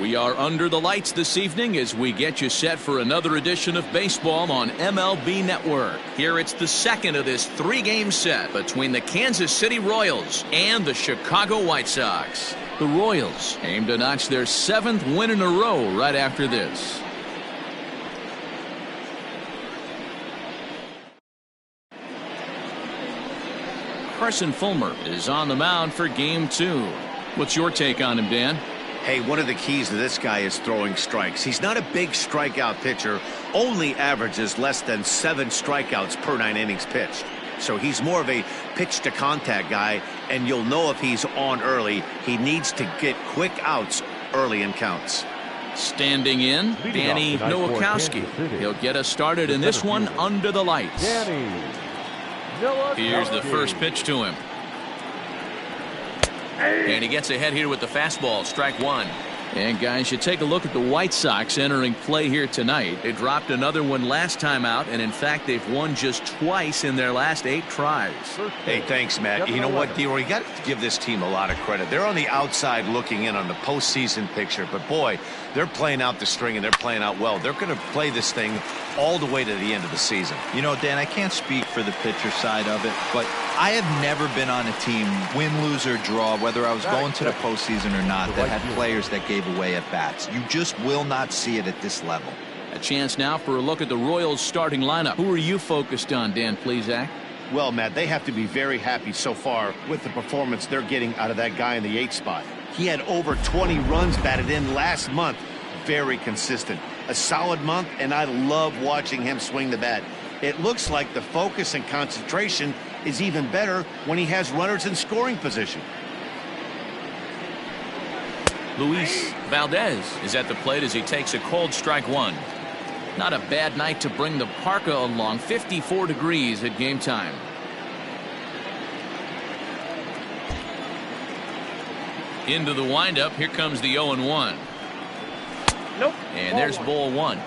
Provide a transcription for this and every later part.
We are under the lights this evening as we get you set for another edition of baseball on MLB Network. Here it's the second of this three-game set between the Kansas City Royals and the Chicago White Sox. The Royals aim to notch their 7th win in a row right after this. Carson Fulmer is on the mound for game 2. What's your take on him, Dan? Hey, one of the keys to this guy is throwing strikes. He's not a big strikeout pitcher, only averages less than 7 strikeouts per 9 innings pitched. So he's more of a pitch to contact guy, and you'll know if he's on early. He needs to get quick outs early in counts. Standing in, Danny Nowakowski. He'll get us started in this one under the lights. Here's the first pitch to him. And he gets ahead here with the fastball, strike 1. And guys, you take a look at the White Sox entering play here tonight. They dropped another one last time out, and in fact they've won just twice in their last 8 tries. Hey, thanks, Matt. You know what, D-Roy, you got to give this team a lot of credit. They're on the outside looking in on the postseason picture, but boy, they're playing out the string and they're playing out well. They're going to play this thing all the way to the end of the season. You know, Dan, I can't speak for the pitcher side of it, but I have never been on a team, win, lose, or draw, whether I was going to the postseason or not, that had players that gave away at bats. You just will not see it at this level. A chance now for a look at the Royals starting lineup. Who are you focused on, Dan Plesac? Well, Matt, they have to be very happy so far with the performance they're getting out of that guy in the 8th spot. He had over 20 runs batted in last month. Very consistent. A solid month, and I love watching him swing the bat. It looks like the focus and concentration is even better when he has runners in scoring position. Luis Valdez is at the plate as he takes a cold strike 1. Not a bad night to bring the parka along. 54 degrees at game time. Into the windup. Here comes the 0-1. Nope. And there's ball 1.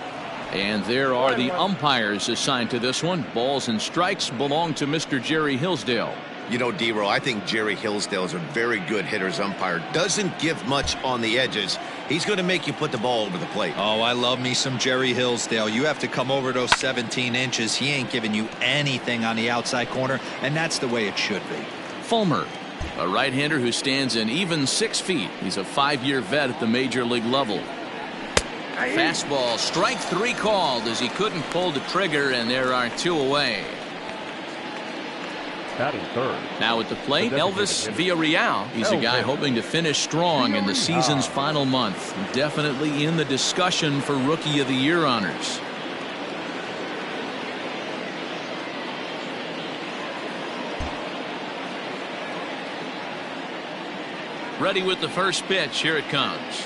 And there are the umpires assigned to this one. Balls and strikes belong to Mr. Jerry Hillsdale. You know, D-Roy, I think Jerry Hillsdale is a very good hitter's umpire. Doesn't give much on the edges. He's going to make you put the ball over the plate. Oh, I love me some Jerry Hillsdale. You have to come over those 17 inches. He ain't giving you anything on the outside corner, and that's the way it should be. Fulmer, a right-hander who stands in even 6 feet. He's a 5-year vet at the major league level. Fastball, strike 3 called as he couldn't pull the trigger, and there are 2 away. Batting third. Now at the plate, Elvis Villarreal. He's a guy hoping to finish strong in the season's final month. Definitely in the discussion for Rookie of the Year honors. Ready with the first pitch. Here it comes.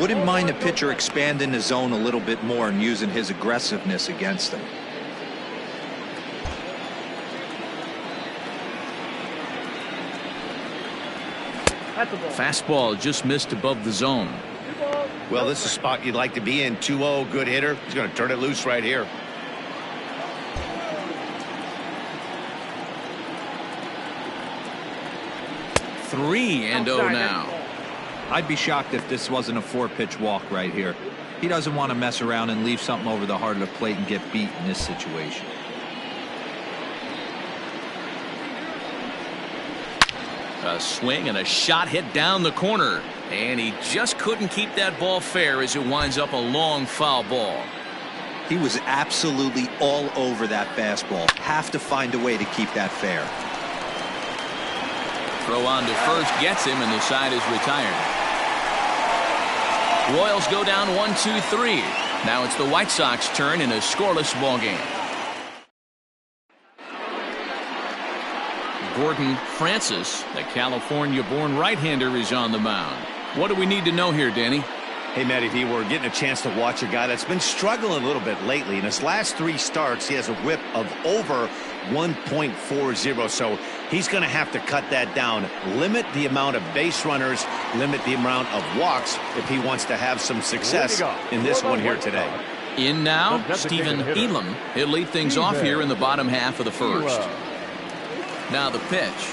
Wouldn't mind the pitcher expanding the zone a little bit more and using his aggressiveness against him. Fastball just missed above the zone. Well, this is a spot you'd like to be in. 2-0, good hitter. He's going to turn it loose right here. Three and 0 now. I'd be shocked if this wasn't a 4-pitch walk right here. He doesn't want to mess around and leave something over the heart of the plate and get beat in this situation. A swing and a shot hit down the corner, and he just couldn't keep that ball fair as it winds up a long foul ball. He was absolutely all over that fastball. Have to find a way to keep that fair. Throw on to first gets him, and the side is retired. Royals go down 1-2-3. Now it's the White Sox turn in a scoreless ball game. Gordon Francis, the California-born right-hander, is on the mound. What do we need to know here, Danny? Hey, Matty V, we're getting a chance to watch a guy that's been struggling a little bit lately. In his last 3 starts, he has a whip of over 1.40, so he's going to have to cut that down. Limit the amount of base runners, limit the amount of walks if he wants to have some success in this one here today. In now, Stephen Elam. He'll lead things off here in the bottom half of the first. Now the pitch.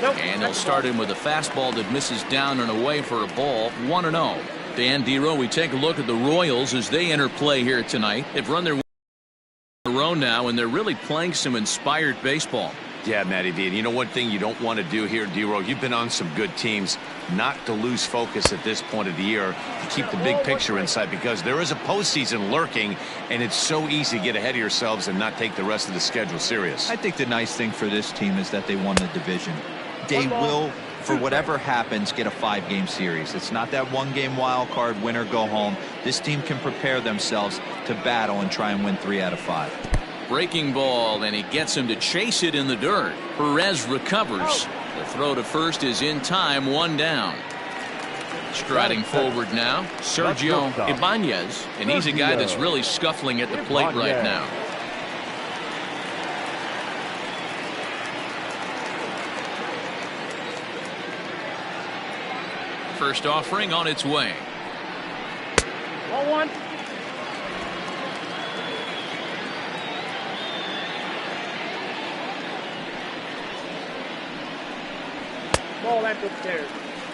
And they'll start him with a fastball that misses down and away for a ball. 1-0. Dan Dero, we take a look at the Royals as they enter play here tonight. They've run their row now, and they're really playing some inspired baseball. Yeah, Matty V. And you know one thing you don't want to do here, Dero, you've been on some good teams, not to lose focus at this point of the year, to keep the big picture in sight, because there is a postseason lurking, and it's so easy to get ahead of yourselves and not take the rest of the schedule serious. I think the nice thing for this team is that they won the division. They will, for whatever happens, get a 5-game series. It's not that 1-game wild card, win or go home. This team can prepare themselves to battle and try and win 3 out of 5. Breaking ball, and he gets him to chase it in the dirt. Perez recovers. The throw to first is in time, 1 down. Striding forward now, Sergio Ibanez, and he's a guy that's really scuffling at the plate right now. First offering on its way. 1-1. Ball after upstairs.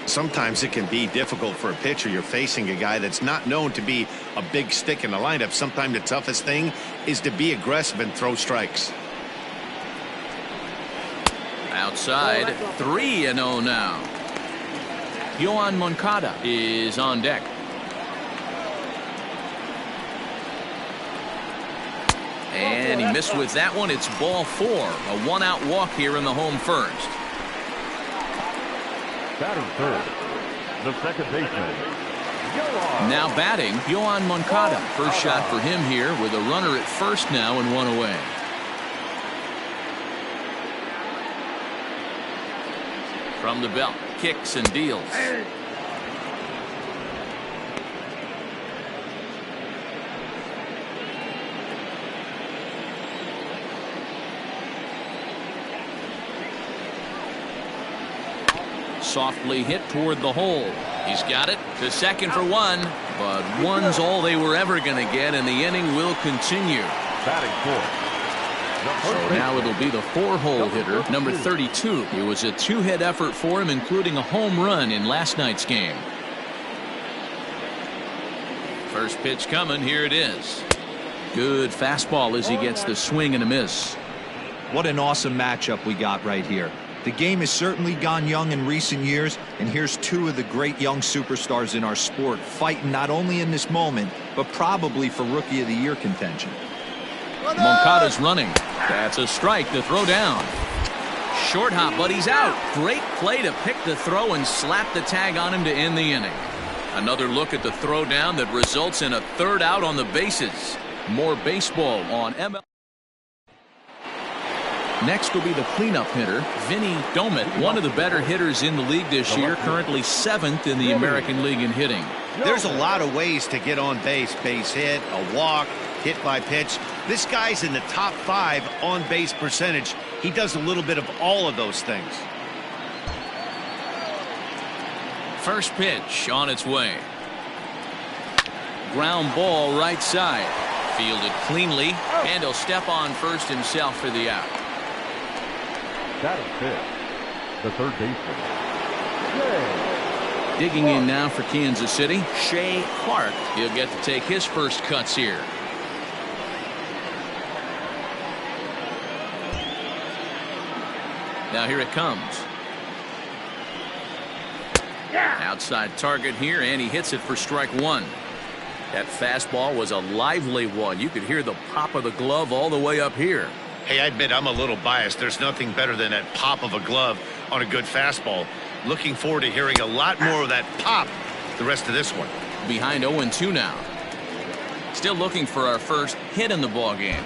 Sometimes it can be difficult for a pitcher. You're facing a guy that's not known to be a big stick in the lineup. Sometimes the toughest thing is to be aggressive and throw strikes. Outside, 3-0 now. Yohan Moncada is on deck. And he missed with that one. It's ball 4. A 1-out walk here in the home first. Batting third, the second baseman. Now batting, Yohan Moncada. First shot for him here with a runner at first now and 1 away. From the belt, kicks and deals. Softly hit toward the hole. He's got it to second for 1, but 1's all they were ever going to get, and the inning will continue. Batting fourth. So now it'll be the 4-hole hitter, number 32. It was a 2-hit effort for him, including a home run in last night's game. First pitch coming. Here it is. Good fastball as he gets the swing and a miss. What an awesome matchup we got right here. The game has certainly gone young in recent years, and here's 2 of the great young superstars in our sport fighting not only in this moment, but probably for Rookie of the Year contention. Moncada's running. That's a strike to throw down. Short hop, but he's out. Great play to pick the throw and slap the tag on him to end the inning. Another look at the throw down that results in a 3rd out on the bases. More baseball on ML. Next will be the cleanup hitter, Vinny Domet, one of the better hitters in the league this year, currently 7th in the American League in hitting. There's a lot of ways to get on base. Base hit, a walk, hit by pitch. This guy's in the top 5 on base percentage. He does a little bit of all of those things. First pitch on its way. Ground ball right side. Fielded cleanly, and he'll step on first himself for the out. Batting fifth, the third baseman. Digging in now for Kansas City, Shea Clark. He'll get to take his first cuts here. Now here it comes. Outside target here, and he hits it for strike 1. That fastball was a lively one. You could hear the pop of the glove all the way up here. Hey, I admit I'm a little biased. There's nothing better than that pop of a glove on a good fastball. Looking forward to hearing a lot more of that pop the rest of this one. Behind 0-2 now. Still looking for our first hit in the ball game.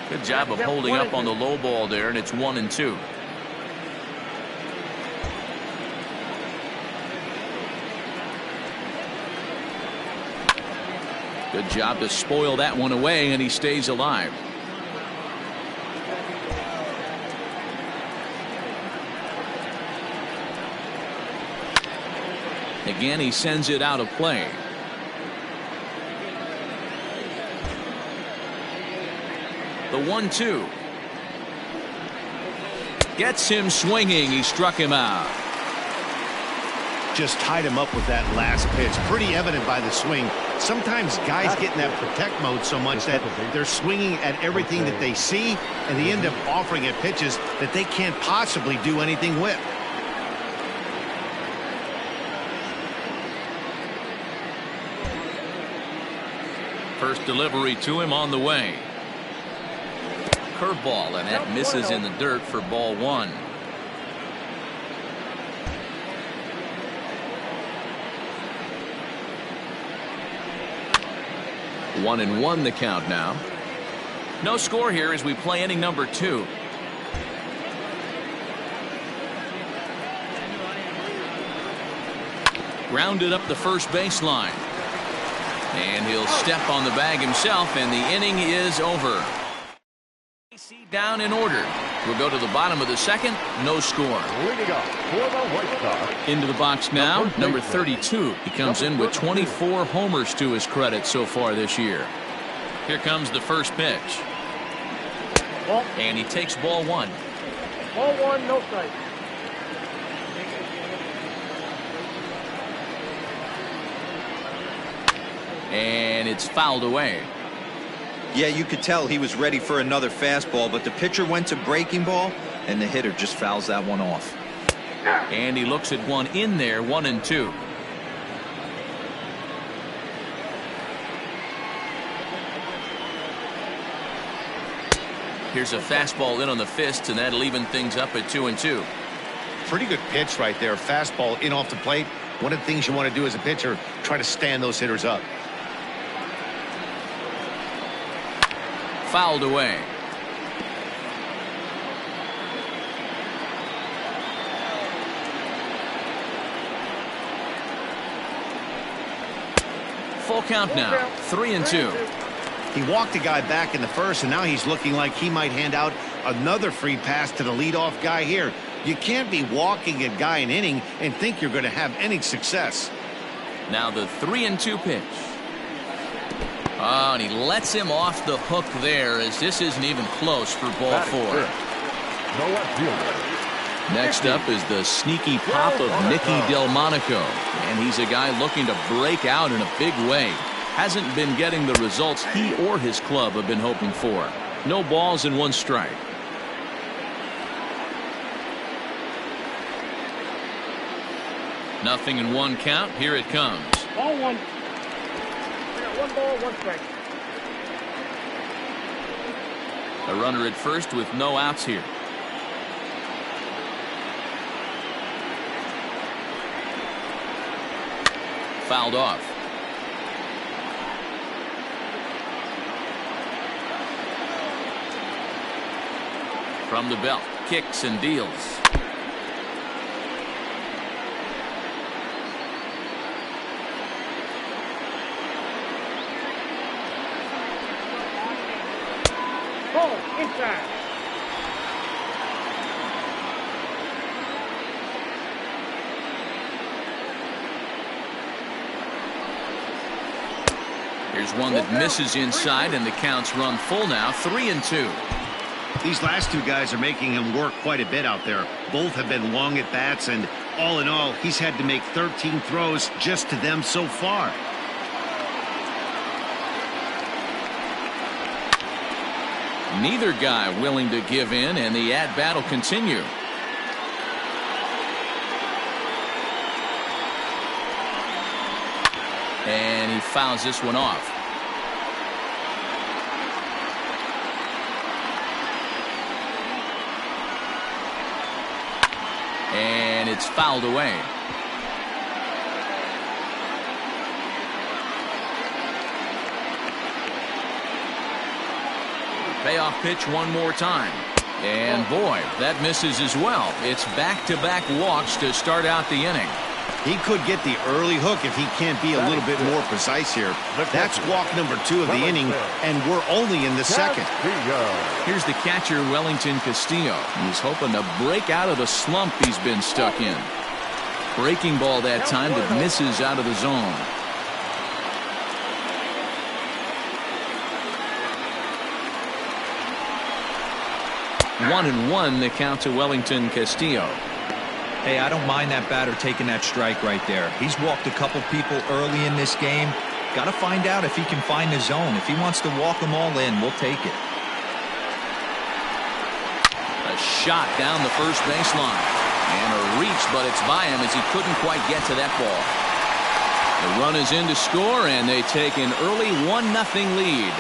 Good job of holding up on the low ball there, and it's 1-2. Good job to spoil that one away, and he stays alive. Again, he sends it out of play. The 1-2. Gets him swinging. He struck him out. Just tied him up with that last pitch. Pretty evident by the swing. Sometimes guys get in that protect mode so much that they're swinging at everything that they see, and they end up offering at pitches that they can't possibly do anything with. First delivery to him on the way. Curveball, and that misses in the dirt for ball 1. One and one the count now. No score here as we play inning number 2. Grounded up the first baseline. And he'll step on the bag himself, and the inning is over. Down in order. We'll go to the bottom of the second. No score. Leading up for the White Sox. Into the box now, number 32. He comes in with 24 homers to his credit so far this year. Here comes the first pitch. And he takes ball 1. Ball 1, no strike. And it's fouled away. Yeah, you could tell he was ready for another fastball, but the pitcher went to breaking ball, and the hitter just fouls that one off. And he looks at one in there, 1-2. Here's a fastball in on the fists, and that'll even things up at 2-2. Pretty good pitch right there. Fastball in off the plate. One of the things you want to do as a pitcher, try to stand those hitters up. Fouled away. Full count now, 3-2. He walked a guy back in the first, and now he's looking like he might hand out another free pass to the leadoff guy here. You can't be walking a guy an inning and think you're going to have any success. Now the 3-2 pitch. Oh, and he lets him off the hook there, as this isn't even close for ball 4. No outfielder. Next up is the sneaky pop of Nicky Delmonico, and he's a guy looking to break out in a big way. Hasn't been getting the results he or his club have been hoping for. No balls and 1 strike. Nothing in 1 count. Here it comes. Ball 1. I got 1 ball, 1 strike. A runner at first with no outs here. Fouled off. From the belt, kicks and deals. Ball inside. Here's one that misses inside, and the count's run full now, 3-2. These last 2 guys are making him work quite a bit out there. Both have been long at bats, and all in all, he's had to make 13 throws just to them so far. Neither guy willing to give in, and the at-bat will continue. And he fouls this one off. And it's fouled away. Payoff pitch one more time. And boy, that misses as well. It's back-to-back walks to start out the inning. He could get the early hook if he can't be a little bit more precise here. That's walk number 2 of the inning, and we're only in the second. Here's the catcher, Wellington Castillo. He's hoping to break out of the slump he's been stuck in. Breaking ball that time that misses out of the zone. 1-1 the count to Wellington Castillo. Hey, I don't mind that batter taking that strike right there. He's walked a couple people early in this game. Got to find out if he can find the zone. If he wants to walk them all in, we'll take it. A shot down the first baseline. And a reach, but it's by him as he couldn't quite get to that ball. The run is in to score, and they take an early 1-0 lead.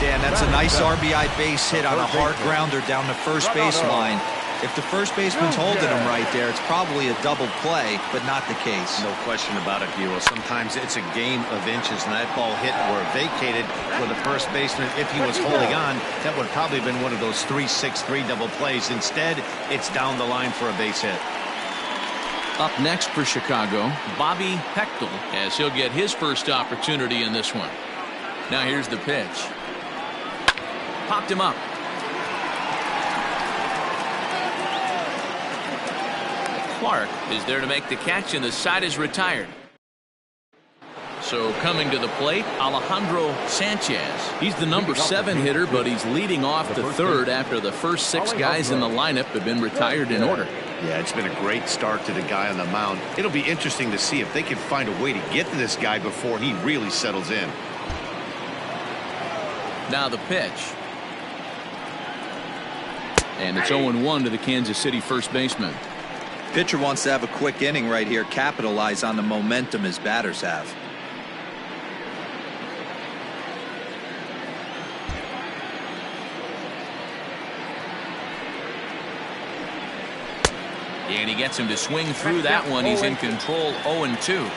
Dan, that's a nice RBI base hit on a hard grounder down the first baseline. If the first baseman's holding him right there, it's probably a double play, but not the case. No question about it, Buell. Sometimes it's a game of inches, and that ball hit or vacated for the first baseman. If he was holding on, that would probably have been one of those 3-6-3 double plays. Instead, it's down the line for a base hit. Up next for Chicago, Bobby Hechtel, as he'll get his first opportunity in this one. Now here's the pitch. Popped him up. Clark is there to make the catch, and the side is retired. So coming to the plate, Alejandro Sanchez. He's the number 7 hitter, but he's leading off the third after the first 6 guys in the lineup have been retired in order. Yeah, it's been a great start to the guy on the mound. It'll be interesting to see if they can find a way to get to this guy before he really settles in. Now the pitch. And it's 0-1 to the Kansas City first baseman. Pitcher wants to have a quick inning right here, capitalize on the momentum his batters have. And he gets him to swing through that one. He's in control, 0-2.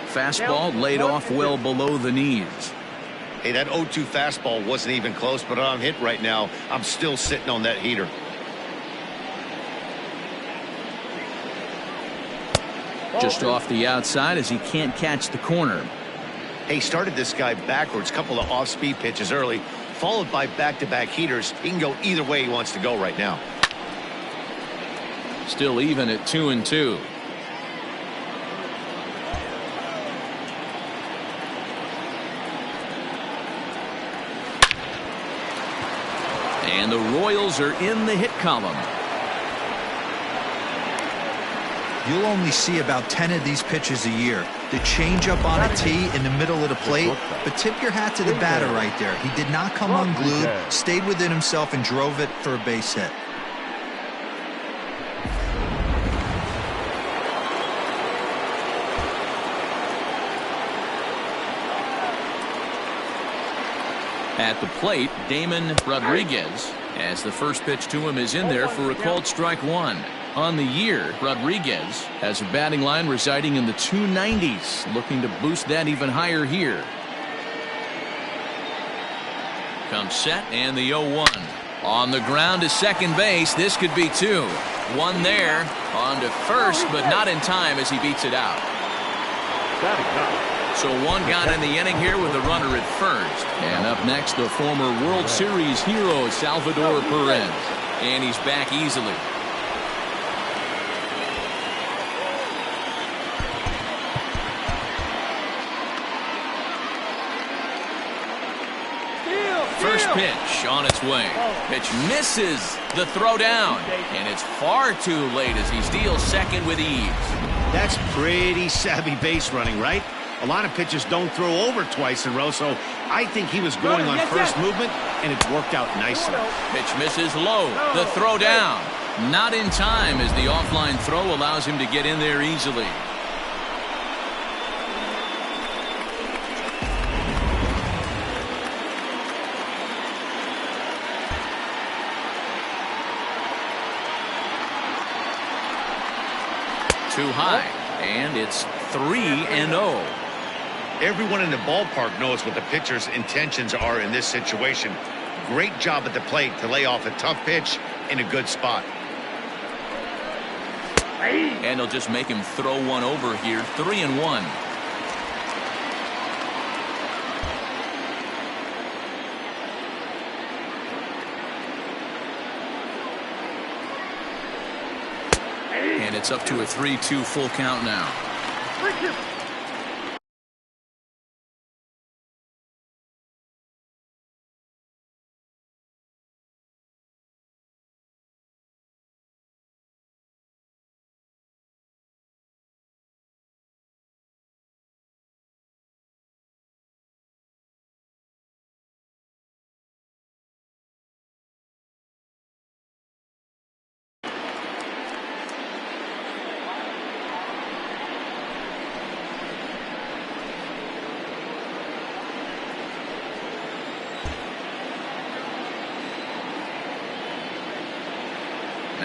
Fastball laid off well below the knees. Hey, that 0-2 fastball wasn't even close, but on hit right now, I'm still sitting on that heater. Just off the outside as he can't catch the corner. Hey, started this guy backwards, couple of off-speed pitches early, followed by back-to-back heaters. He can go either way he wants to go right now. Still even at 2-2. And the Royals are in the hit column. You'll only see about 10 of these pitches a year. The changeup on a tee in the middle of the plate, but tip your hat to the batter right there. He did not come unglued, stayed within himself, and drove it for a base hit. At the plate, Damon Rodriguez, as the first pitch to him is in there for a called strike 1. On the year, Rodriguez has a batting line residing in the 290s, looking to boost that even higher here. Comes set, and the 0-1. On the ground to second base, this could be 2. One there, on to first, but not in time as he beats it out. So one got in the inning here with the runner at first. And up next, the former World Series hero, Salvador Perez. And he's back easily. First pitch on its way. Pitch misses the throw down. And it's far too late as he steals second with ease. That's pretty savvy base running, right? A lot of pitchers don't throw over twice in a row, so I think he was going on first movement, and it worked out nicely. Pitch misses low. The throw down. Not in time as the offline throw allows him to get in there easily. Too high, and it's 3-0. Everyone in the ballpark knows what the pitcher's intentions are in this situation. Great job at the plate to lay off a tough pitch in a good spot. And they'll just make him throw one over here. 3-1. And it's up to a 3-2 full count now.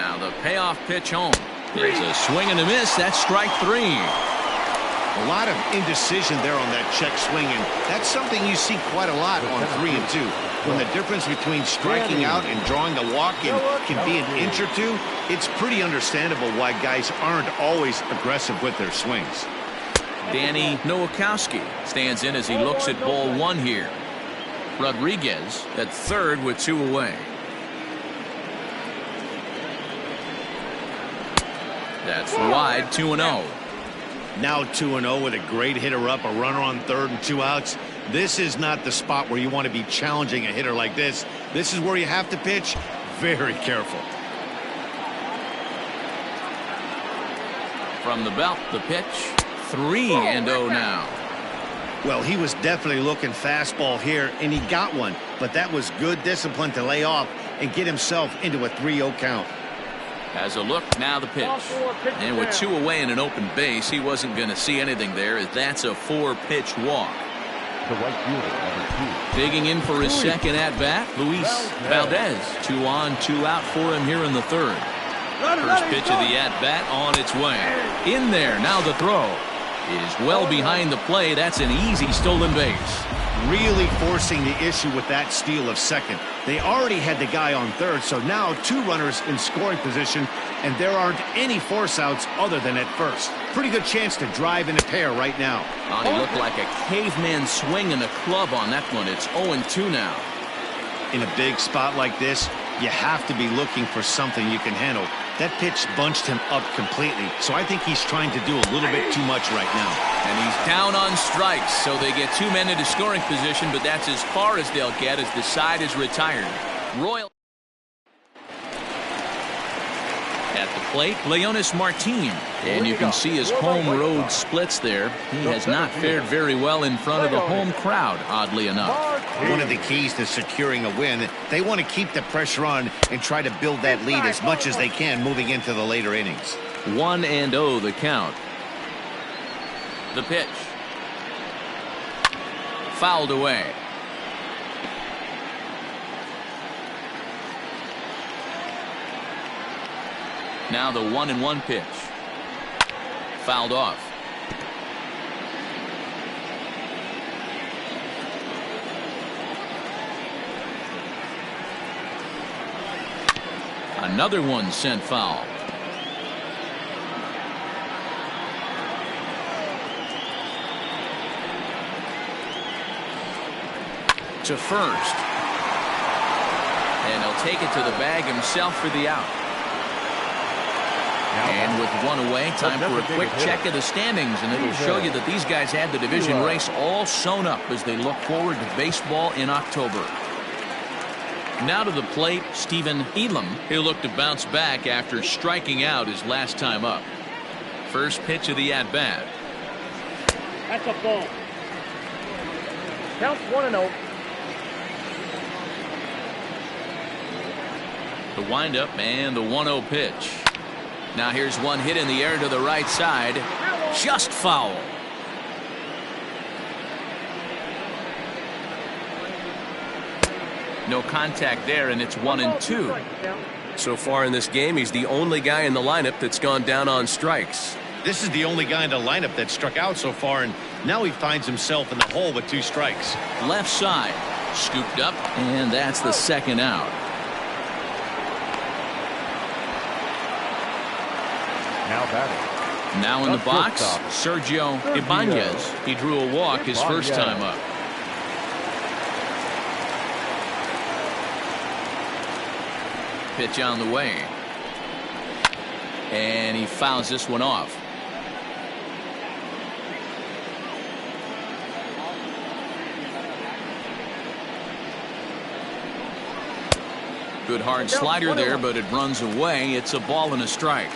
Now the payoff pitch home. There's a swing and a miss. That's strike 3. A lot of indecision there on that check swing, and that's something you see quite a lot on 3 and 2. When the difference between striking out and drawing the walk can be an inch or two, it's pretty understandable why guys aren't always aggressive with their swings. Danny Nowakowski stands in as he looks at ball 1 here. Rodriguez at third with 2 away. That's wide, 2-0. Now 2-0 with a great hitter up, a runner on third and 2 outs. This is not the spot where you want to be challenging a hitter like this. This is where you have to pitch very careful. From the belt, the pitch. 3-0 now. Well, he was definitely looking fastball here, and he got one. But that was good discipline to lay off and get himself into a 3-0 count. Has a look, now the pitch. And with 2 away and an open base, he wasn't going to see anything there, as that's a 4-pitch walk. The right fielder, number 2. Digging in for his second at-bat, Luis Valdez. 2 on, 2 out for him here in the third. First pitch of the at-bat on its way. In there, now the throw. Is well behind the play. That's an easy stolen base. Really forcing the issue with that steal of second. They already had the guy on third, so now 2 runners in scoring position, and there aren't any force outs other than at first. Pretty good chance to drive in a pair right now. He looked like a caveman swinging a club on that one. It's 0-2 now. In a big spot like this, you have to be looking for something you can handle. That pitch bunched him up completely, so I think he's trying to do a little bit too much right now. And he's down on strikes, so they get 2 men into scoring position, but that's as far as they'll get as the side is retired. Royal at the plate, Leonis Martin. And you can see his home road splits there. He has not fared very well in front of the home crowd, oddly enough. One of the keys to securing a win, they want to keep the pressure on and try to build that lead as much as they can moving into the later innings. 1-0 the count. The pitch. Fouled away. Now the 1-1 pitch. Fouled off. Another one sent foul. To first. And he'll take it to the bag himself for the out. And with 1 away, time for a quick check of the standings, and it'll show you that these guys had the division race all sewn up as they look forward to baseball in October. Now to the plate, Stephen Elam. He'll look to bounce back after striking out his last time up. First pitch of the at-bat. That's a ball. Counts 1-0. The windup and the 1-0 pitch. Now here's one hit in the air to the right side. Just foul. No contact there, and it's 1-2. So far in this game, he's the only guy in the lineup that's gone down on strikes. This is the only guy in the lineup that struck out so far, and now he finds himself in the hole with 2 strikes. Left side. Scooped up, and that's the second out. Now batting. Now in the box, Sergio Ibanez. He drew a walk his first time up. Pitch on the way. And he fouls this one off. Good hard slider there, but it runs away. It's a ball and a strike.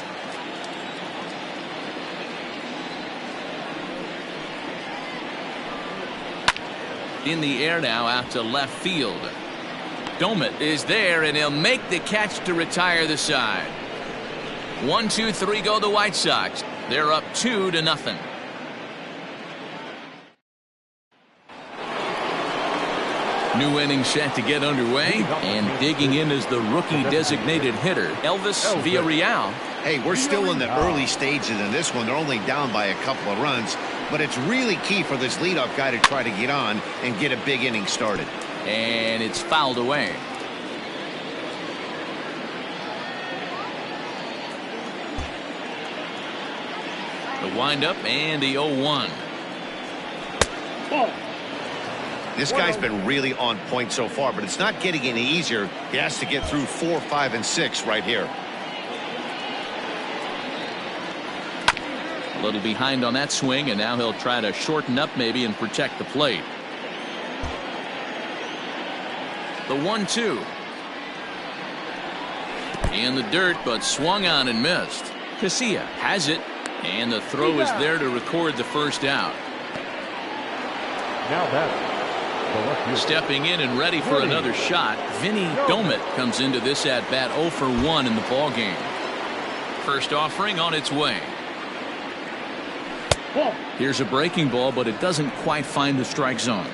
In the air now out to left field. Domet is there, and he'll make the catch to retire the side. 1-2-3 go the White Sox. They're up 2-0. New inning set to get underway, and digging in is the rookie designated hitter, Elvis Villarreal. Hey, we're still in the early stages in this one. They're only down by a couple of runs, but it's really key for this leadoff guy to try to get on and get a big inning started. And it's fouled away. The windup and the 0-1. This guy's been really on point so far, but it's not getting any easier. He has to get through 4, 5, and 6 right here. A little behind on that swing, and now he'll try to shorten up maybe and protect the plate. The 1-2. In the dirt, but swung on and missed. Casilla has it, and the throw is there to record the first out. Now that. Stepping in and ready for another shot, Vinny Domet comes into this at-bat 0 for 1 in the ballgame. First offering on its way. Here's a breaking ball, but it doesn't quite find the strike zone.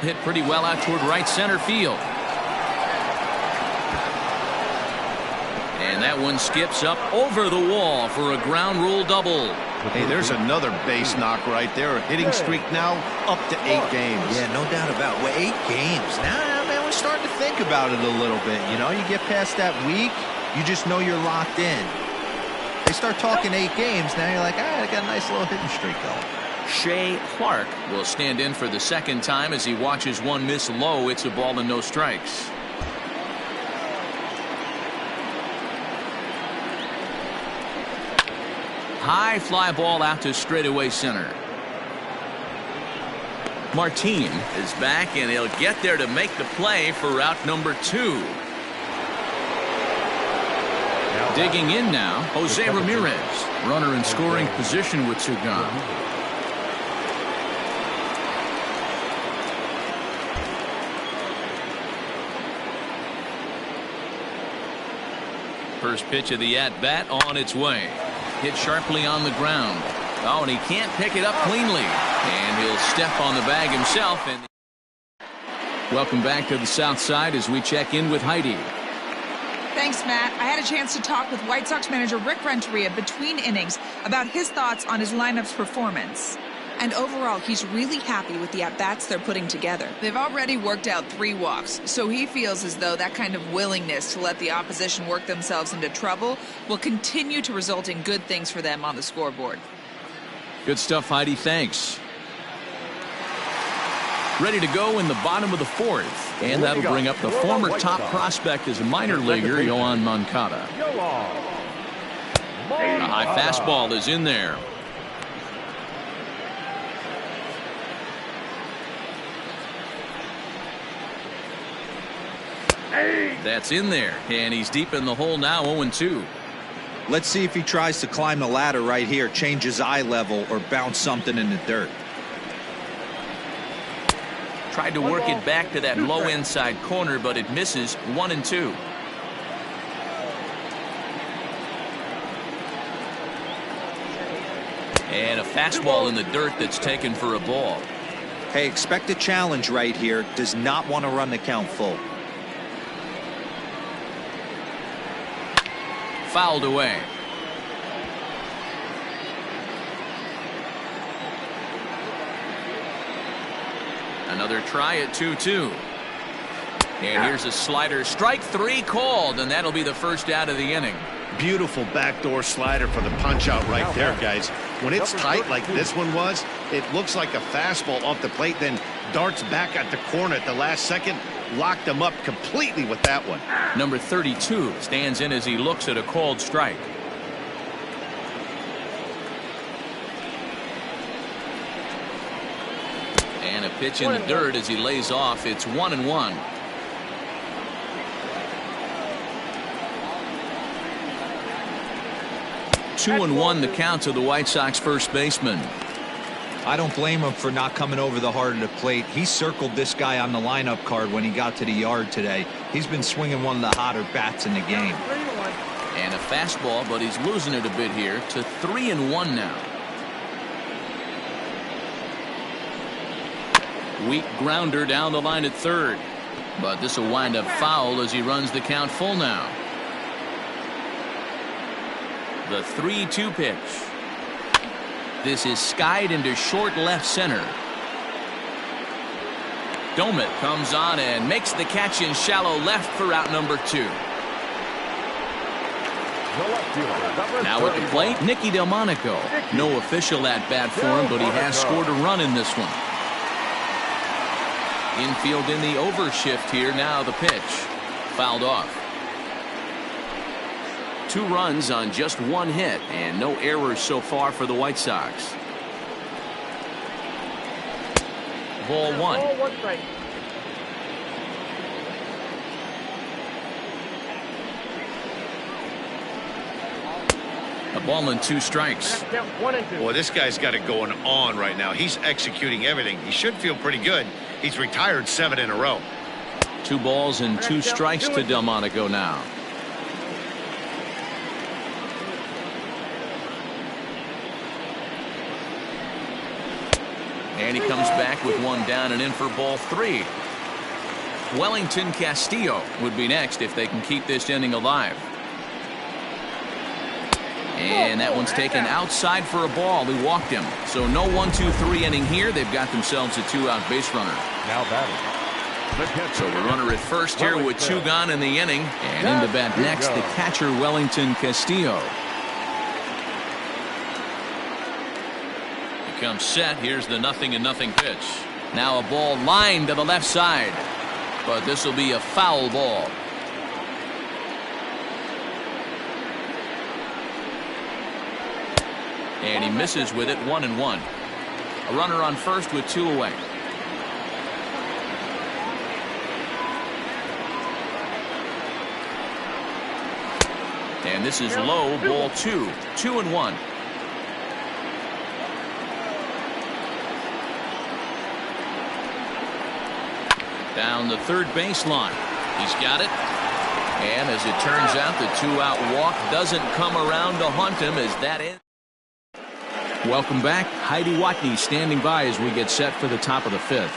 Hit pretty well out toward right center field. And that one skips up over the wall for a ground rule double. Hey, there's another base knock right there. A hitting streak now up to 8 games. Yeah, no doubt about it. Well, 8 games. Now, man, we're starting to think about it a little bit. You know, you get past that week, you just know you're locked in. They start talking 8 games, now you're like, I got a nice little hitting streak going. Shea Clark will stand in for the second time as he watches one miss low. It's a ball and no strikes. High fly ball out to straightaway center. Martin is back, and he'll get there to make the play for route number 2. Digging in now, Jose Ramirez. Runner in scoring position with 2 gone. First pitch of the at-bat on its way. Hit sharply on the ground. Oh, and he can't pick it up cleanly. And he'll step on the bag himself. And welcome back to the South Side as we check in with Heidi. Thanks, Matt. I had a chance to talk with White Sox manager Rick Renteria between innings about his thoughts on his lineup's performance. And overall, he's really happy with the at-bats they're putting together. They've already worked out 3 walks, so he feels as though that kind of willingness to let the opposition work themselves into trouble will continue to result in good things for them on the scoreboard. Good stuff, Heidi. Thanks. Ready to go in the bottom of the 4th. And that'll bring up the former top prospect as a minor leaguer, Yohan Moncada. A high fastball is in there. That's in there, and he's deep in the hole now, 0-2. Let's see if he tries to climb the ladder right here, change his eye level, or bounce something in the dirt. Tried to work it back to that low inside corner, but it misses. 1-2. And a fastball in the dirt that's taken for a ball. Hey, expect a challenge right here. Does not want to run the count full. Fouled away. Another try at 2-2. And here's a slider. Strike 3 called, and that'll be the first out of the inning. Beautiful backdoor slider for the punch out right there, guys. When it's tight like this one was, it looks like a fastball off the plate, then darts back at the corner at the last second. Locked him up completely with that one. Number 32 stands in as he looks at a called strike. And a pitch in the dirt as he lays off. It's 1-1. Two and 1 the count to the White Sox first baseman. I don't blame him for not coming over the heart of the plate. He circled this guy on the lineup card when he got to the yard today. He's been swinging one of the hotter bats in the game. And a fastball, but he's losing it a bit here to 3-1 now. Weak grounder down the line at third. But this will wind up foul as he runs the count full now. The 3-2 pitch. This is skied into short left center. Domit comes on and makes the catch in shallow left for out number 2. Now at the plate, Nicky Delmonico. No official at bat for him, but he has scored a run in this one. Infield in the overshift here. Now the pitch. Fouled off. 2 runs on just 1 hit and no errors so far for the White Sox. Ball 1. A ball and 2 strikes. Boy, this guy's got it going on right now. He's executing everything. He should feel pretty good. He's retired 7 in a row. 2 balls and 2 strikes to Delmonico now. And he comes back with 1 down and in for ball 3. Wellington Castillo would be next if they can keep this inning alive. And that one's taken outside for a ball. He walked him. So no 1-2-3 inning here. They've got themselves a 2-out base runner. Now batting. So the runner at first here with 2 gone in the inning. And in the bat next, the catcher Wellington Castillo. Comes set. Here's the 0-0 pitch. Now a ball lined to the left side, but this will be a foul ball. And he misses with it. 1-1. A runner on first with 2 away. And this is low. Ball 2. 2-1. Down the third baseline. He's got it. And as it turns out, the 2-out walk doesn't come around to haunt him as that ends. Welcome back. Heidi Watney standing by as we get set for the top of the 5th.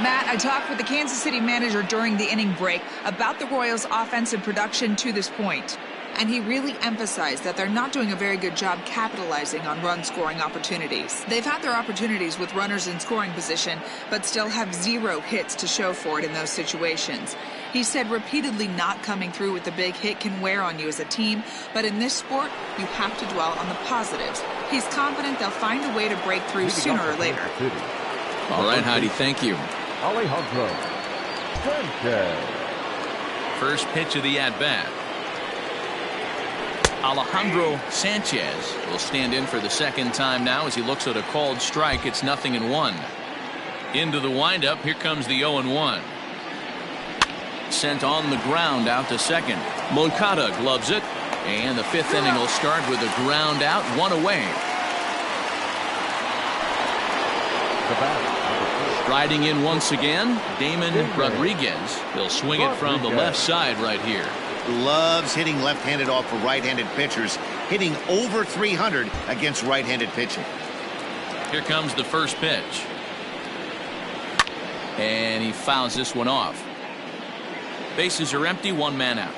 Matt, I talked with the Kansas City manager during the inning break about the Royals' offensive production to this point. And he really emphasized that they're not doing a very good job capitalizing on run-scoring opportunities. They've had their opportunities with runners in scoring position, but still have 0 hits to show for it in those situations. He said repeatedly not coming through with the big hit can wear on you as a team, but in this sport, you have to dwell on the positives. He's confident they'll find a way to break through sooner or later. All right, Heidi, thank you. Alejandro Sanchez. First pitch of the at-bat. Alejandro Sanchez will stand in for the second time now as he looks at a called strike. It's 0-1. Into the windup. Here comes the 0-1. Sent on the ground out to second. Moncada gloves it. And the 5th inning will start with a ground out, 1 away. Striding in once again, Damon Rodriguez. He'll swing it from the left side right here. Loves hitting left-handed off for right-handed pitchers, hitting over 300 against right-handed pitching. Here comes the first pitch. And he fouls this one off. Bases are empty, 1 man out.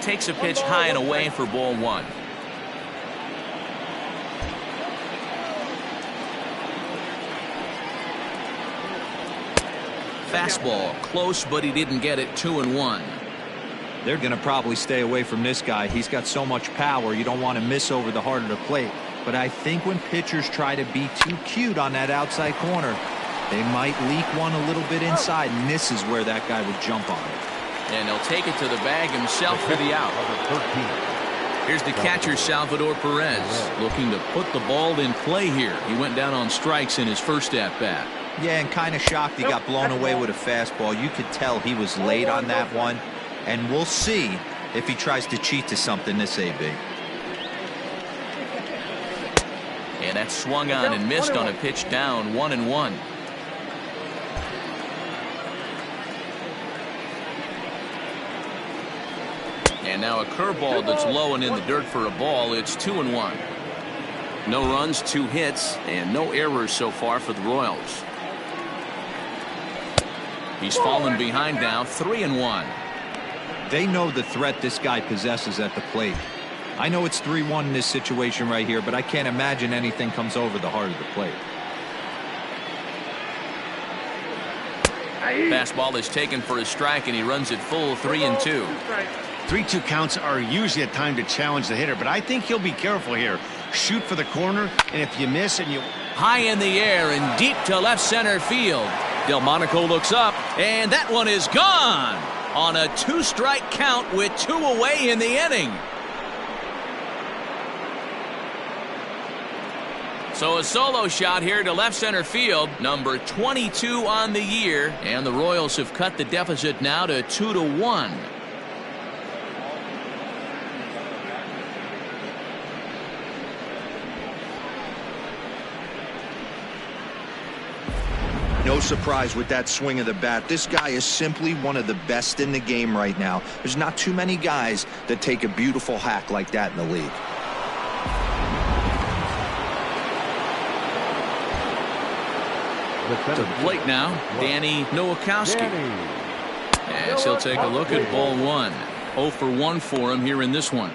Takes a pitch high and away for ball 1. Fastball close, but he didn't get it. 2-1. They're going to probably stay away from this guy. He's got so much power. You don't want to miss over the heart of the plate. But I think when pitchers try to be too cute on that outside corner, they might leak one a little bit inside, and this is where that guy would jump on it. And he'll take it to the bag himself for the out. Here's the catcher, Salvador Perez, looking to put the ball in play here. He went down on strikes in his first at-bat. Yeah, and kind of shocked he got blown away with a fastball. You could tell he was late on that one. And we'll see if he tries to cheat to something this AB. And that swung on and missed on a pitch down. 1-1. now a curveball that's low and in the dirt for a ball. It's 2-1. No runs, 2 hits, and no errors so far for the Royals. He's fallen behind now, 3-1. They know the threat this guy possesses at the plate. I know it's 3-1 in this situation right here, but I can't imagine anything comes over the heart of the plate. Fastball is taken for a strike, and he runs it full 3-2. 3-2 counts are usually a time to challenge the hitter, but I think he'll be careful here. Shoot for the corner, and if you miss and you... High in the air and deep to left center field. Delmonico looks up, and that one is gone on a 2-strike count with 2 away in the inning. So a solo shot here to left center field, number 22 on the year, and the Royals have cut the deficit now to 2-1. No surprise with that swing of the bat. This guy is simply one of the best in the game right now. There's not too many guys that take a beautiful hack like that in the league. To the plate now, Danny Nowakowski. As he'll take a look at ball 1. 0 for 1 for him here in this one.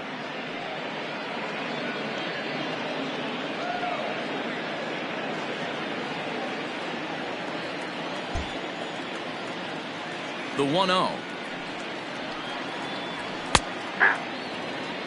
The 1-0.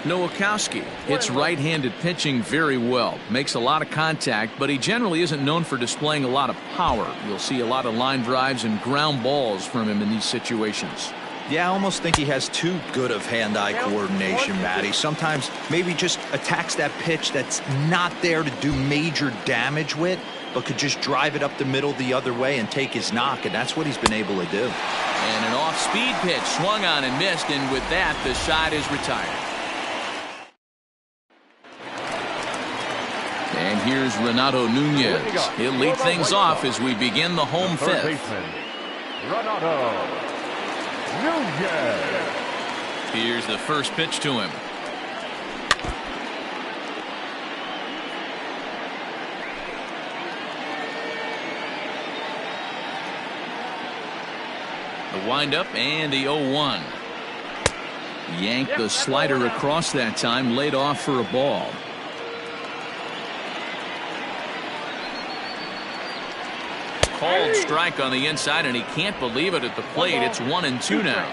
Nowakowski hits right-handed pitching very well. Makes a lot of contact, but he generally isn't known for displaying a lot of power. You'll see a lot of line drives and ground balls from him in these situations. Yeah, I almost think he has too good of hand-eye coordination, Matty. Sometimes maybe just attacks that pitch that's not there to do major damage with, but could just drive it up the middle the other way and take his knock, and that's what he's been able to do. And an off-speed pitch swung on and missed, and with that, the side is retired. And here's Renato Nunez. He'll lead things off as we begin the home fifth. Renato Nunez. Here's the first pitch to him. The windup and the 0-1. Yanked the slider across that time, laid off for a ball. Called strike on the inside, and he can't believe it at the plate. It's 1-2 now.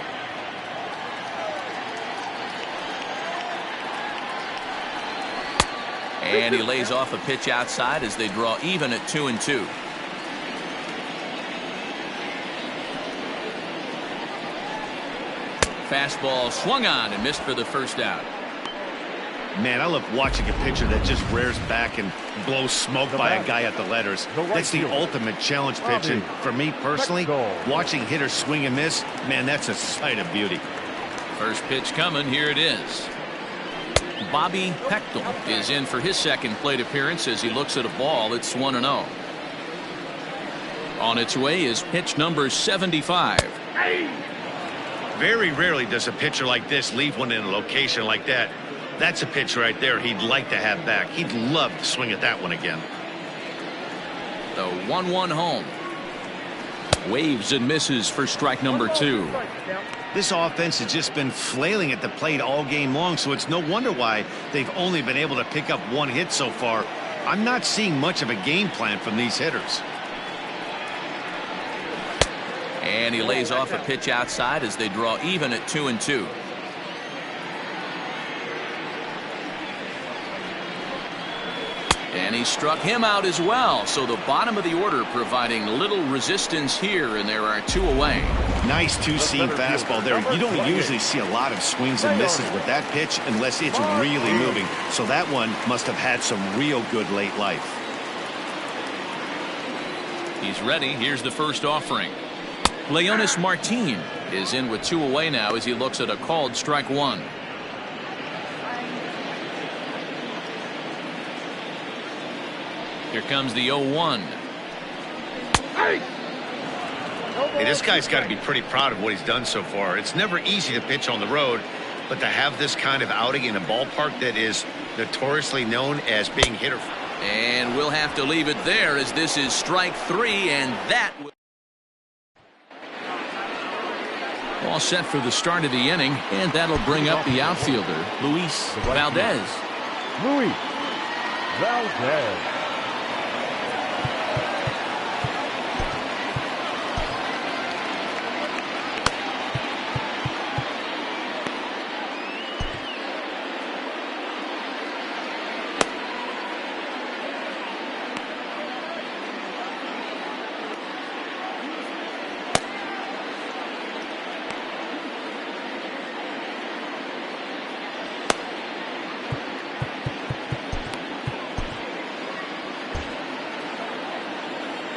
And he lays off a pitch outside as they draw even at 2-2. Fastball swung on and missed for the first out. Man, I love watching a pitcher that just rears back and blows smoke by a guy at the letters. That's the ultimate challenge pitch, and for me personally, watching hitters swing and miss, man, that's a sight of beauty. First pitch coming, here it is. Bobby Pechtel is in for his second plate appearance as he looks at a ball. It's 1-0. On its way is pitch number 75. Very rarely does a pitcher like this leave one in a location like that. That's a pitch right there he'd like to have back. He'd love to swing at that one again. The 1-1 home. Waves and misses for strike number 2. This offense has just been flailing at the plate all game long, so it's no wonder why they've only been able to pick up 1 hit so far. I'm not seeing much of a game plan from these hitters. And he lays off a pitch outside as they draw even at 2-2. And he struck him out as well. So the bottom of the order providing little resistance here, and there are 2 away. Nice two-seam fastball there. You don't usually see a lot of swings and misses with that pitch unless it's really moving. So that one must have had some real good late life. He's ready. Here's the first offering. Leonis Martin is in with 2 away now as he looks at a called strike 1. Here comes the 0-1. Hey, this guy's got to be pretty proud of what he's done so far. It's never easy to pitch on the road, but to have this kind of outing in a ballpark that is notoriously known as being hitter. And we'll have to leave it there as this is strike 3, and that all set for the start of the inning, and that'll bring up the outfielder, Luis Valdez. Luis Valdez.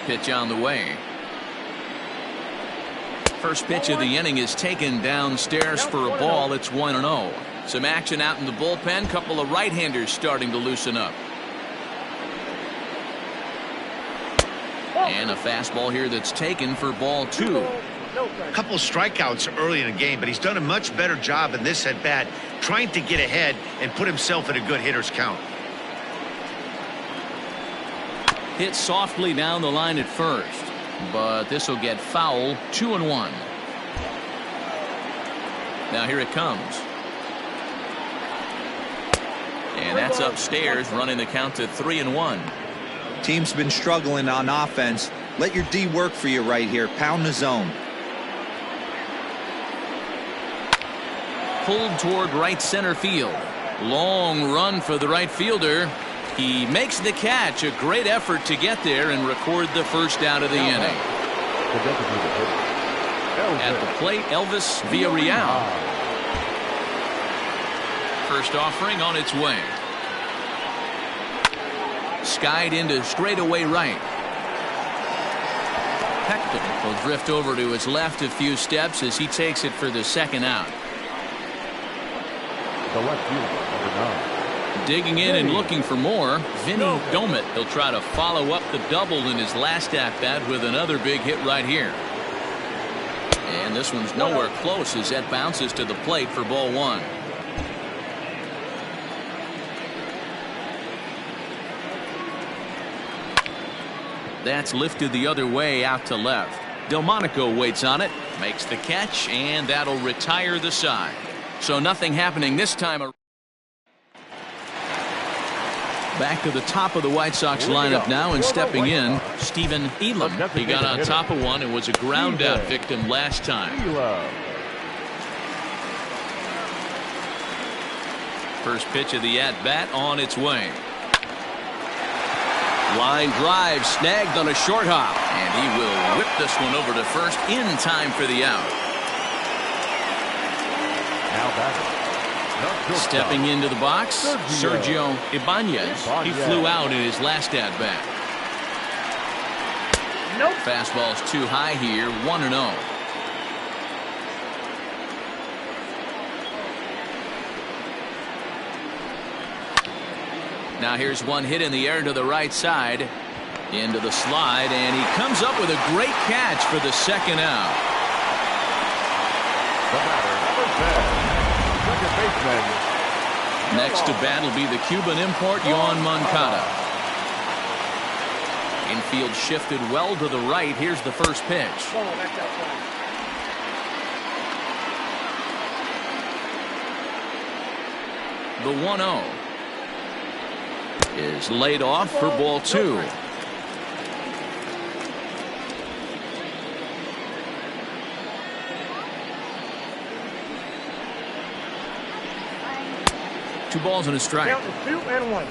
Pitch on the way. First pitch of the inning is taken downstairs for a ball. It's 1-0. Some action out in the bullpen. Couple of right-handers starting to loosen up. And a fastball here that's taken for ball 2. A couple strikeouts early in the game, but he's done a much better job in this at bat trying to get ahead and put himself in a good hitter's count. Hit softly down the line at first, but this will get foul. 2-1. Now here it comes. And that's upstairs, running the count to 3-1. Team's been struggling on offense. Let your D work for you right here. Pound the zone. Pulled toward right center field. Long run for the right fielder. He makes the catch. A great effort to get there and record the first out of the inning. At the plate, Elvis Villarreal. First offering on its way. Skied into straightaway right. Hector will drift over to his left a few steps as he takes it for the second out. The left fielder, number 9. Digging in and looking for more, Vinny Domet. He'll try to follow up the double in his last at-bat with another big hit right here. And this one's nowhere close as that bounces to the plate for ball 1. That's lifted the other way out to left. Delmonico waits on it, makes the catch, and that'll retire the side. So nothing happening this time. Back to the top of the White Sox lineup now, and stepping in, Stephen Elam. He got on top of one and was a ground out victim last time. First pitch of the at-bat on its way. Line drive snagged on a short hop, and he will whip this one over to first in time for the out. Now batter. Stepping into the box, Sergio Ibanez. He flew out in his last at-bat. Fastball's too high here, 1-0. Now here's one hit in the air to the right side. Into the slide, and he comes up with a great catch for the second out. The batter, number 10. Second baseman. Next to bat will be the Cuban import, Yohan Moncada. Infield shifted well to the right. Here's the first pitch. The 1-0 is laid off for ball 2. Two balls and a strike. Count is 2-1.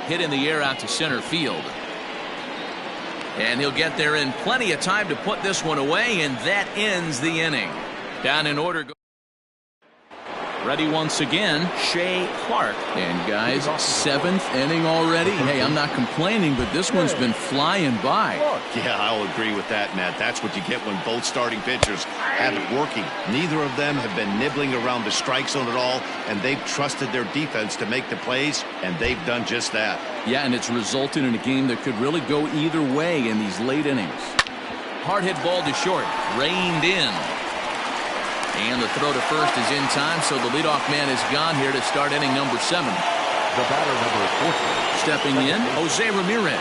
Hit in the air out to center field. And he'll get there in plenty of time to put this one away, and that ends the inning. Down in order. Ready once again, Shea Clark. And guys, 7th inning already. Hey, I'm not complaining, but this one's been flying by. Yeah, I'll agree with that, Matt. That's what you get when both starting pitchers have it working. Neither of them have been nibbling around the strike zone at all, and they've trusted their defense to make the plays, and they've done just that. Yeah, and it's resulted in a game that could really go either way in these late innings. Hard hit ball to short, reined in. And the throw to first is in time, so the leadoff man is gone here to start inning number 7. The batter, number 14. Stepping in, Jose Ramirez.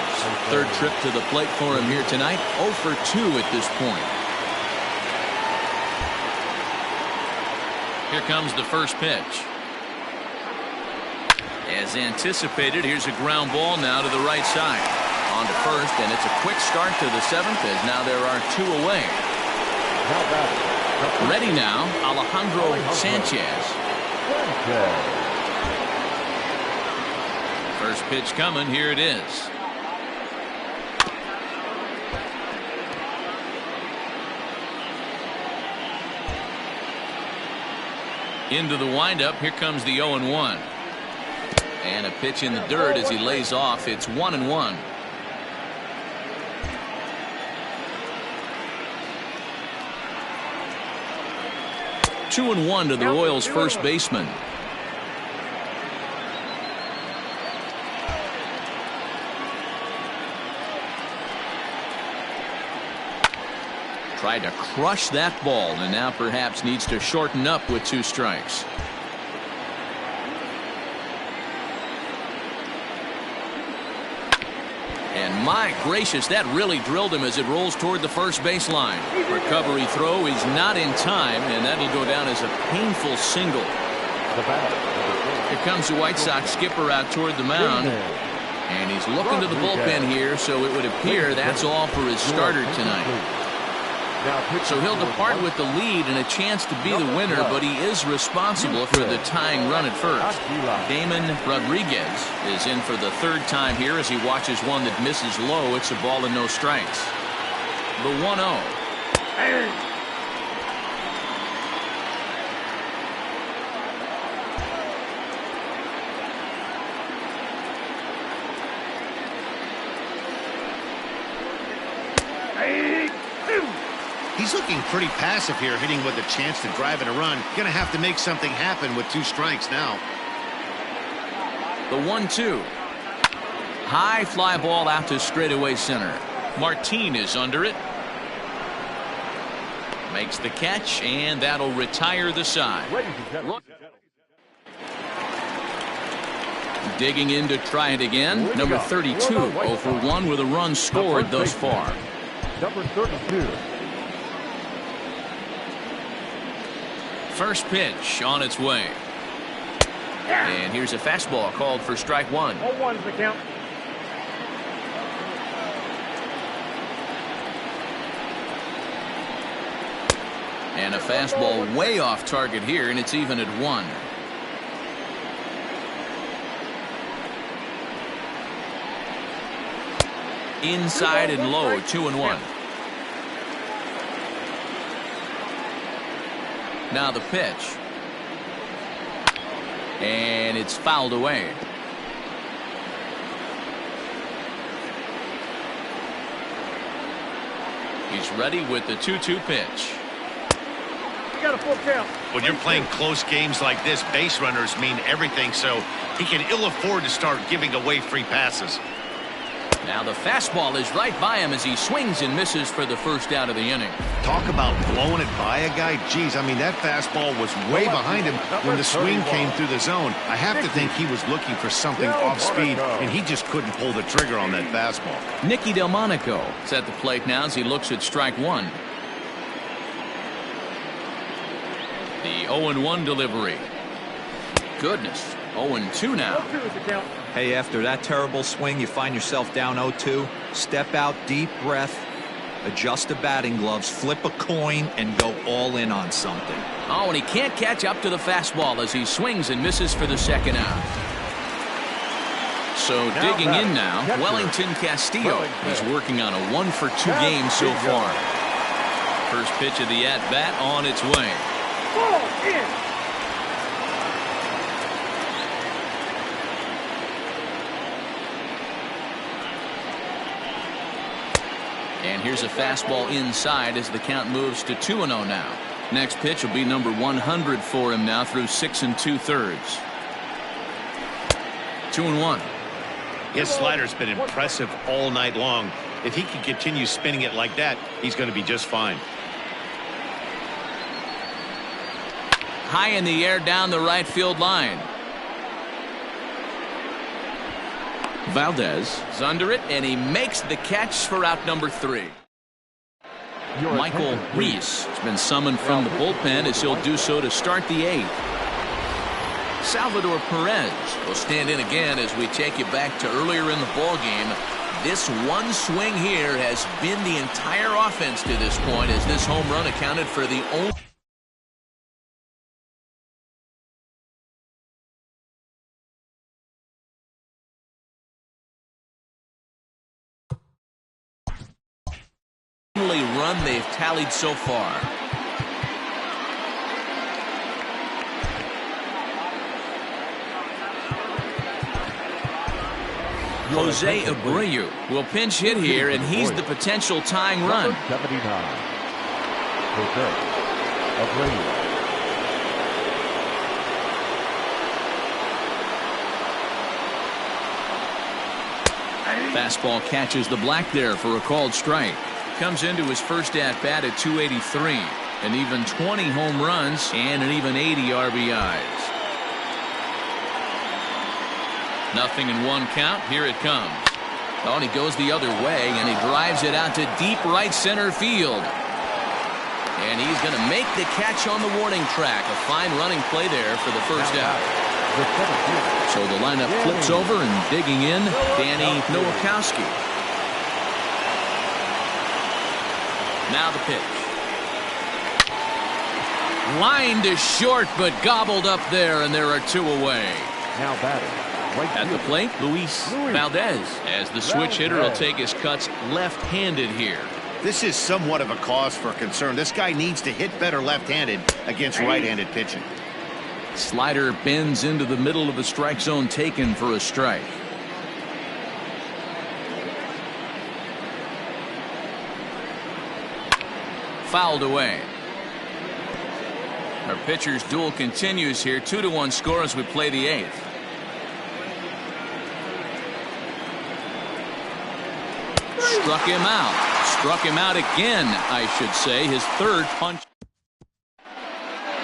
Third trip to the plate for him here tonight. 0 for 2 at this point. Here comes the first pitch. As anticipated, here's a ground ball now to the right side. On to first, and it's a quick start to the 7th, as now there are 2 away. Now batting. Ready now, Alejandro Sanchez. First pitch coming, here it is. Into the windup, here comes the 0-1. And a pitch in the dirt as he lays off. It's 1-1. 2-1 to the Royals' first baseman. Tried to crush that ball, and now perhaps needs to shorten up with 2 strikes. And my gracious, that really drilled him as it rolls toward the first baseline. Recovery throw is not in time, and that'll go down as a painful single. Here comes the White Sox skipper out toward the mound. And he's looking to the bullpen here, so it would appear that's all for his starter tonight. So he'll depart with the lead and a chance to be the winner, but he is responsible for the tying run at first. Damon Rodriguez is in for the 3rd time here as he watches one that misses low. It's a ball and no strikes. The 1-0. He's looking pretty passive here, hitting with a chance to drive in a run. Going to have to make something happen with 2 strikes now. The 1-2. High fly ball out to straightaway center. Martin is under it. Makes the catch, and that'll retire the side. Digging in to try it again. Number 32, 0 for 1 with a run scored thus far. Number 32. First pitch on its way. And here's a fastball called for strike 1. 0-1's the count. And a fastball way off target here, and it's even at 1. Inside and low, 2-1. Now the pitch. And it's fouled away. He's ready with the 2-2 pitch. You got a full count. When you're playing close games like this, base runners mean everything, so he can ill afford to start giving away free passes. Now the fastball is right by him as he swings and misses for the first out of the inning. Talk about blowing it by a guy. Geez, I mean, that fastball was way behind him when the swing came through the zone. I have to think he was looking for something off speed, and he just couldn't pull the trigger on that fastball. Nicky Delmonico is at the plate now as he looks at strike 1. The 0-1 delivery. Goodness, 0-2 now. 0-2 is the count. Hey, after that terrible swing, you find yourself down 0-2. Step out, deep breath, adjust the batting gloves, flip a coin, and go all in on something. Oh, and he can't catch up to the fastball as he swings and misses for the second out. So digging in now, Wellington Castillo. He's working on a 1 for 2 game so far. First pitch of the at-bat on its way. Ball in. And here's a fastball inside as the count moves to 2-0 now. Next pitch will be number 100 for him now through 6 2/3. 2-1. His slider's been impressive all night long. If he can continue spinning it like that, he's going to be just fine. High in the air down the right field line. Valdez is under it, and he makes the catch for out number 3. Michael Reese has been summoned from the bullpen as he'll do so to start the 8th. Salvador Perez will stand in again as we take you back to earlier in the ball game. This one swing here has been the entire offense to this point, as this home run accounted for the only run they've tallied so far. Jose Abreu will pinch hit here, and he's the potential tying run. 79. Jose Abreu. Fastball catches the black there for a called strike. Comes into his first at-bat at 283. An even 20 home runs and an even 80 RBIs. Nothing in one count. Here it comes. Oh, and he goes the other way, and he drives it out to deep right center field. And he's going to make the catch on the warning track. A fine running play there for the first out. So the lineup flips over, and digging in, Danny Nowakowski. Now the pitch. Line to short, but gobbled up there, and there are 2 away. Now batting. At the plate, Luis Valdez, as the switch hitter will take his cuts left-handed here. This is somewhat of a cause for concern. This guy needs to hit better left-handed against right-handed pitching. Slider bends into the middle of the strike zone, taken for a strike. Fouled away. Our pitcher's duel continues here. 2-1 score as we play the 8th. Struck him out. Struck him out again, I should say. His 3rd punch.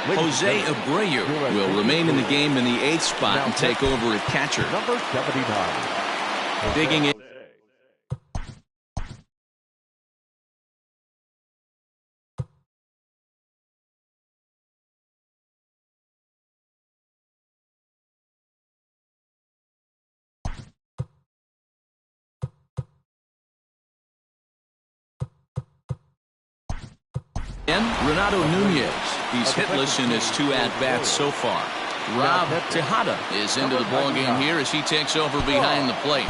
Jose Abreu will remain in the game in the 8th spot and take over at catcher. Number 79. Digging in. Renato Nunez. He's hitless in his 2 at-bats so far. Rob Tejada is into the ballgame here as he takes over behind the plate.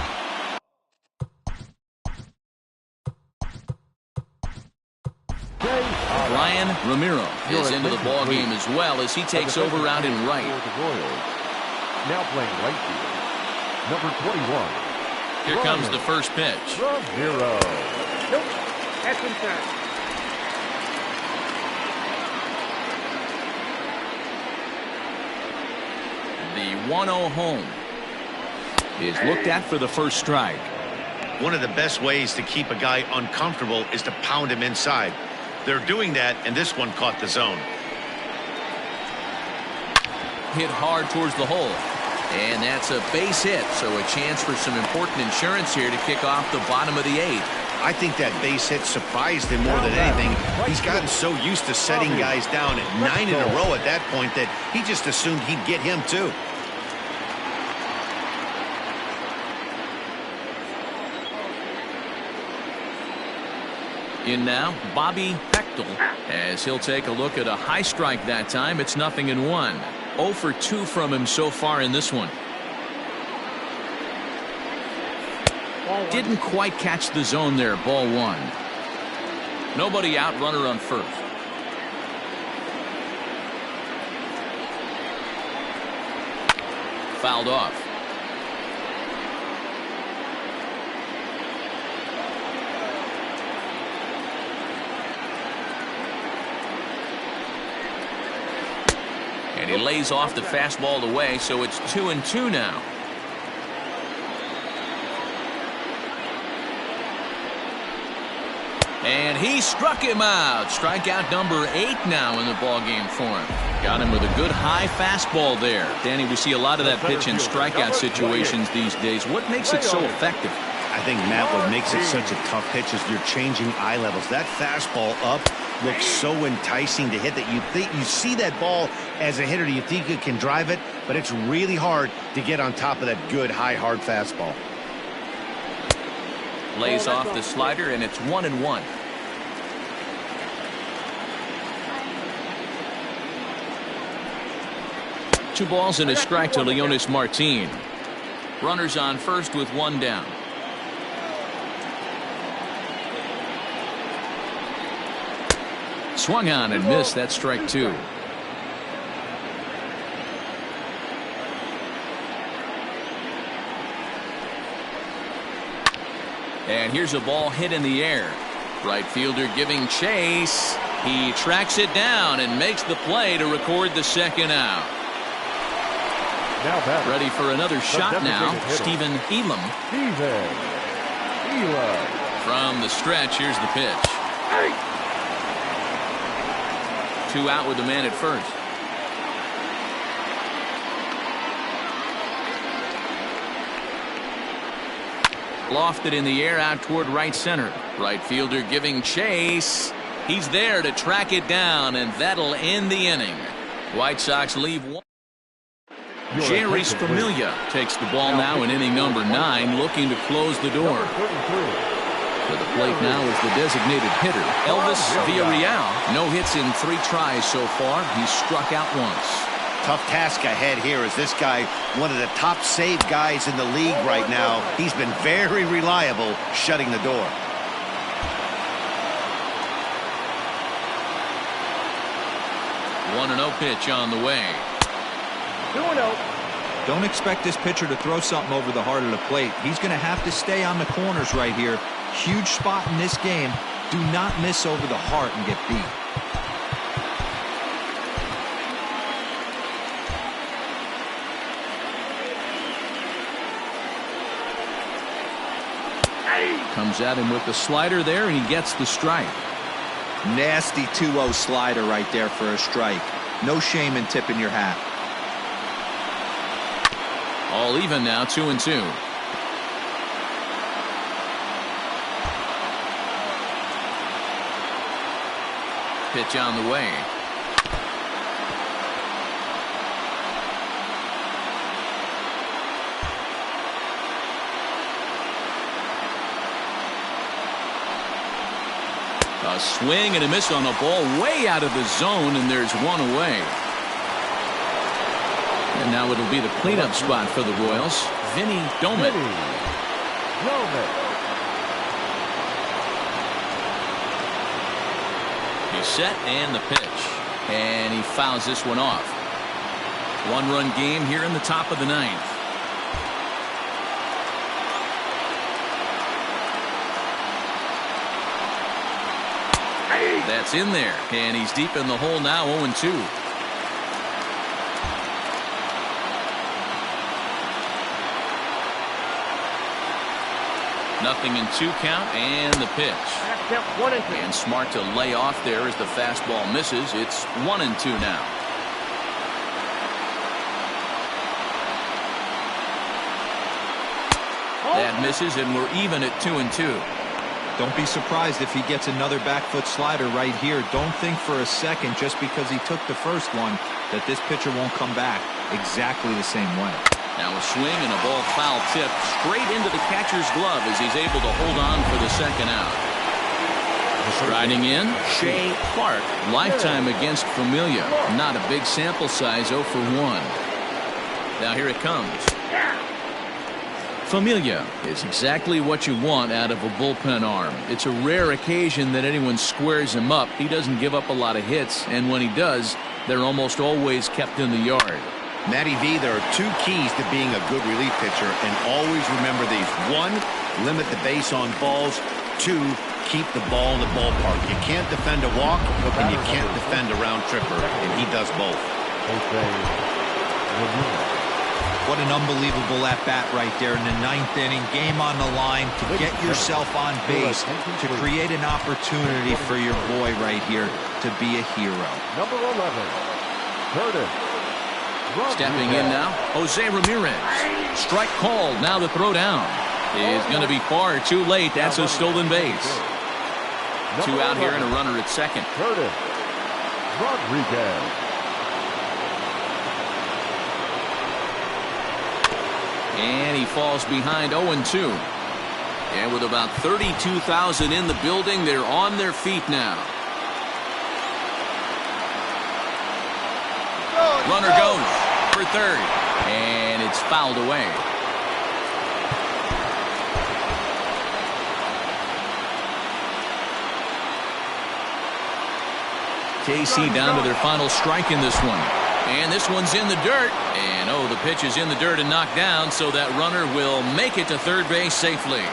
Brian Ramiro is into the ballgame as well as he takes over out in right. Now playing right field. Number 21. Here comes the first pitch. Ramiro. Nope. That's inside. The 1-0 home is looked at for the first strike. One of the best ways to keep a guy uncomfortable is to pound him inside. They're doing that, and this one caught the zone. Hit hard towards the hole. And that's a base hit, so a chance for some important insurance here to kick off the bottom of the 8th. I think that base hit surprised him more than anything. He's gotten so used to setting guys down at 9 in a row at that point that he just assumed he'd get him too. In now, Bobby Bechtel, as he'll take a look at a high strike that time. It's 0-1. 0 for 2 from him so far in this one. Didn't quite catch the zone there. Ball 1. Nobody out, runner on first. Fouled off. He lays off the fastball away, so it's 2-2 now. And he struck him out. Strikeout number 8 now in the ballgame for him. Got him with a good high fastball there. Danny, we see a lot of that pitch in strikeout situations these days. What makes it so effective? I think, Matt, what makes it such a tough pitch is you're changing eye levels. That fastball up looks so enticing to hit that you see that ball as a hitter, you think you can drive it, but it's really hard to get on top of that good, high, hard fastball. Lays off the slider, and it's 1-1. Two balls and a strike to Leonis Martin. Runners on first with one down. Swung on and missed. That's strike 2. And here's a ball hit in the air. Right fielder giving chase. He tracks it down and makes the play to record the second out. Ready for another shot now. Stephen Elam. From the stretch, here's the pitch. 2 out with the man at first. Lofted in the air out toward right center. Right fielder giving chase. He's there to track it down, and that'll end the inning. White Sox leave one. Jerry Familia takes the ball now in inning number 9, looking to close the door. To the plate now is the designated hitter, Elvis Villarreal. No hits in 3 tries so far. He's struck out once. Tough task ahead here as this guy, one of the top save guys in the league right now. He's been very reliable shutting the door. One 1-0 pitch on the way. 2-0. Don't expect this pitcher to throw something over the heart of the plate. He's going to have to stay on the corners right here. Huge spot in this game. Do not miss over the heart and get beat. Comes at him with the slider there, and he gets the strike. Nasty 2-0 slider right there for a strike. No shame in tipping your hat. All even now, 2-2. Pitch on the way. A swing and a miss on a ball way out of the zone, and there's one away. And now it'll be the cleanup spot for the Royals. Vinny Domit. He's set and the pitch. And he fouls this one off. 1-run game here in the top of the 9th. That's in there, and he's deep in the hole now, 0-2. Nothing in 2 count, and the pitch. And smart to lay off there as the fastball misses. It's 1-2 now. That misses, and we're even at 2-2. Don't be surprised if he gets another back foot slider right here. Don't think for a second, just because he took the first one, that this pitcher won't come back exactly the same way. Now a swing and a ball foul tip straight into the catcher's glove as he's able to hold on for the second out. Striding in, Shea Clark. Lifetime against Familia. Not a big sample size, 0 for 1. Now here it comes. Familia is exactly what you want out of a bullpen arm. It's a rare occasion that anyone squares him up. He doesn't give up a lot of hits, and when he does, they're almost always kept in the yard. Matty V, there are 2 keys to being a good relief pitcher, and always remember these. 1, limit the base on balls. 2, keep the ball in the ballpark. You can't defend a walk, and you can't defend a round tripper, and he does both. Jose Ramirez. What an unbelievable at-bat right there in the 9th inning. Game on the line to get yourself on base, to create an opportunity for your boy right here to be a hero. Number 11, Curtis. Stepping in now, Jose Ramirez. Strike called. Now the throw down is going to be far too late. That's a stolen base. 2 out here and a runner at second. Curtis Rodriguez. And he falls behind 0-2. And with about 32,000 in the building, they're on their feet now. Runner goes for third. And it's fouled away. KC down to their final strike in this one. And this one's in the dirt. And oh, the pitch is in the dirt and knocked down, so that runner will make it to third base safely.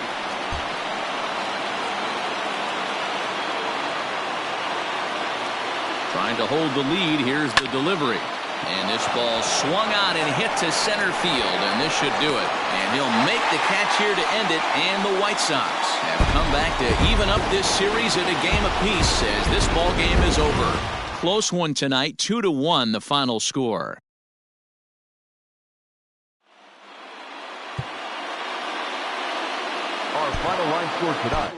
Trying to hold the lead. Here's the delivery. And this ball swung out and hit to center field, and this should do it. And he'll make the catch here to end it, and the White Sox have come back to even up this series at a game apiece as this ball game is over. Close one tonight, 2-1 the final score. Our final line score tonight.